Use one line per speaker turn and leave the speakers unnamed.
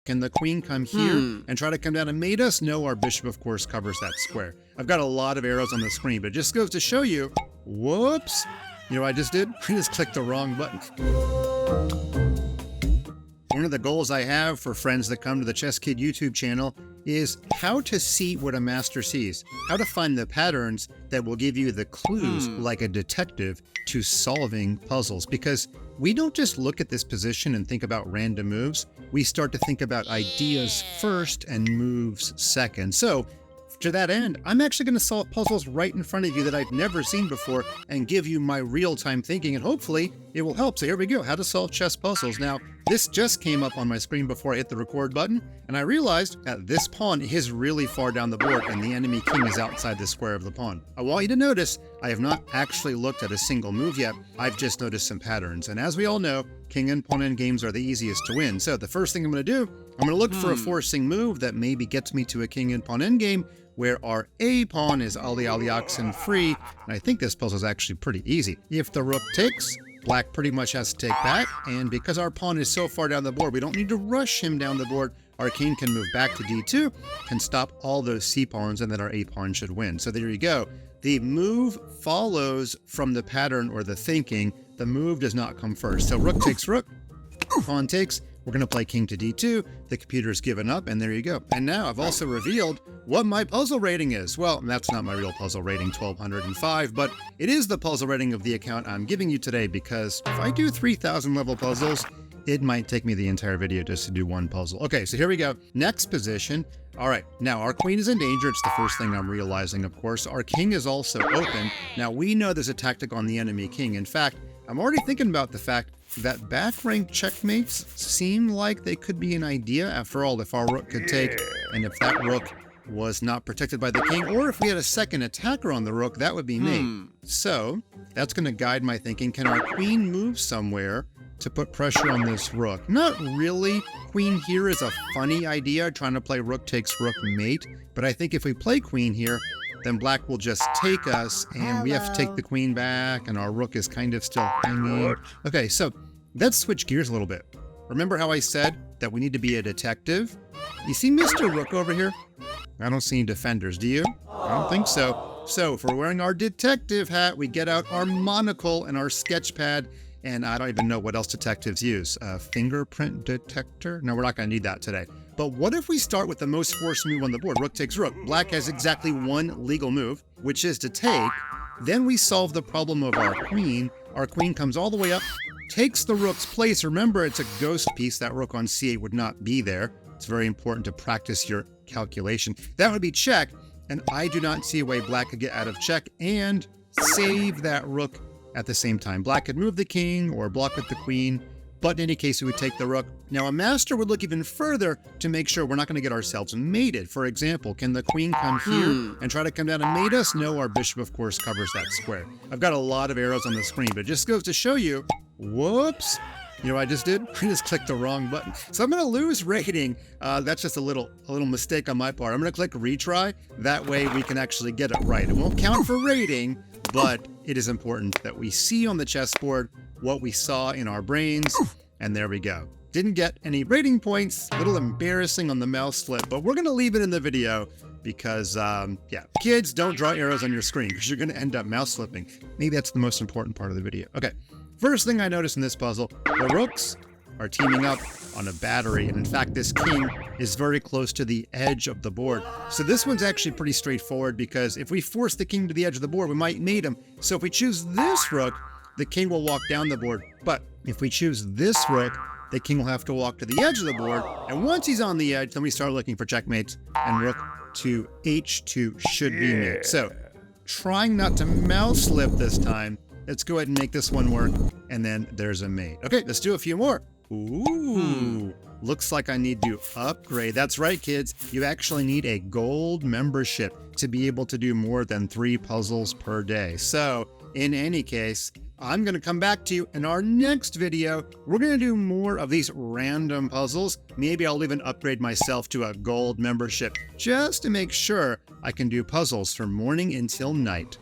Can the queen come here and try to come down and mate us? No, our bishop, of course, covers that square. I've got a lot of arrows on the screen, but it just goes to show you, whoops, you know what I just did? I just clicked the wrong button. One of the goals I have for friends that come to the ChessKid YouTube channel is how to see what a master sees, how to find the patterns that will give you the clues like a detective to solving puzzles. Because we don't just look at this position and think about random moves, we start to think about ideas first and moves second. So to that end, I'm actually going to solve puzzles right in front of you that I've never seen before and give you my real-time thinking, and hopefully it will help. So here we go, how to solve chess puzzles. Now, this just came up on my screen before I hit the record button, and I realized that this pawn is really far down the board and the enemy king is outside the square of the pawn. I want you to notice I have not actually looked at a single move yet. I've just noticed some patterns. And as we all know, king and pawn end games are the easiest to win. So the first thing I'm going to do, I'm going to look for a forcing move that maybe gets me to a king and pawn end game where our A pawn is Ali oxen free, and I think this puzzle is actually pretty easy. If the rook takes, black pretty much has to take back, and because our pawn is so far down the board, we don't need to rush him down the board. Our king can move back to D2, can stop all those C pawns, and then our A pawn should win. So there you go. The move follows from the pattern or the thinking. The move does not come first. So rook takes rook, pawn takes, we're going to play king to D2, the computer's given up, and there you go. And now I've also revealed what my puzzle rating is. Well, that's not my real puzzle rating, 1205, but it is the puzzle rating of the account I'm giving you today, because if I do 3,000 level puzzles, it might take me the entire video just to do one puzzle. Okay, so here we go. Next position. All right, now our queen is in danger. It's the first thing I'm realizing, of course. Our king is also open. Now we know there's a tactic on the enemy king. In fact, I'm already thinking about the fact that back rank checkmates seem like they could be an idea. After all, if our rook could take, and if that rook was not protected by the king, or if we had a second attacker on the rook, that would be mate. So that's going to guide my thinking. Can our queen move somewhere to put pressure on this rook? Not really. Queen here is a funny idea, trying to play rook takes rook mate. But I think if we play queen here, then black will just take us, and we have to take the queen back, and our rook is kind of still hanging. Okay, so let's switch gears a little bit. Remember how I said that we need to be a detective? You see Mr. Rook over here? I don't see any defenders, do you? I don't think so. So if we're wearing our detective hat, we get out our monocle and our sketch pad, and I don't even know what else detectives use. A fingerprint detector? No, we're not going to need that today. But what if we start with the most forced move on the board? Rook takes rook. Black has exactly one legal move, which is to take. Then we solve the problem of our queen. Our queen comes all the way up, takes the rook's place. Remember, it's a ghost piece. That rook on C8 would not be there. It's very important to practice your calculation. That would be check, and I do not see a way black could get out of check and save that rook at the same time. Black could move the king or block with the queen, but in any case, we would take the rook. Now, a master would look even further to make sure we're not going to get ourselves mated. For example, can the queen come here and try to come down and mate us? No, our bishop, of course, covers that square. I've got a lot of arrows on the screen, but it just goes to show you, whoops, you know what I just did? I just clicked the wrong button. So I'm going to lose rating. That's just a little mistake on my part. I'm going to click retry. That way we can actually get it right. It won't count for rating, but it is important that we see on the chessboard what we saw in our brains, and there we go. Didn't get any rating points, a little embarrassing on the mouse flip, but we're going to leave it in the video because, yeah, kids, don't draw arrows on your screen because you're going to end up mouse flipping. Maybe that's the most important part of the video. Okay, first thing I noticed in this puzzle, the rooks are teaming up on a battery, and in fact, this king is very close to the edge of the board. So this one's actually pretty straightforward because if we force the king to the edge of the board, we might mate him. So if we choose this rook, the king will walk down the board. But if we choose this rook, the king will have to walk to the edge of the board. And once he's on the edge, then we start looking for checkmates, and rook to H2 should be mate. So trying not to mouse slip this time, let's go ahead and make this one work. And then there's a mate. Okay, let's do a few more. Ooh, looks like I need to upgrade. That's right, kids. You actually need a gold membership to be able to do more than 3 puzzles per day. So in any case, I'm going to come back to you in our next video. We're going to do more of these random puzzles. Maybe I'll even upgrade myself to a gold membership just to make sure I can do puzzles from morning until night.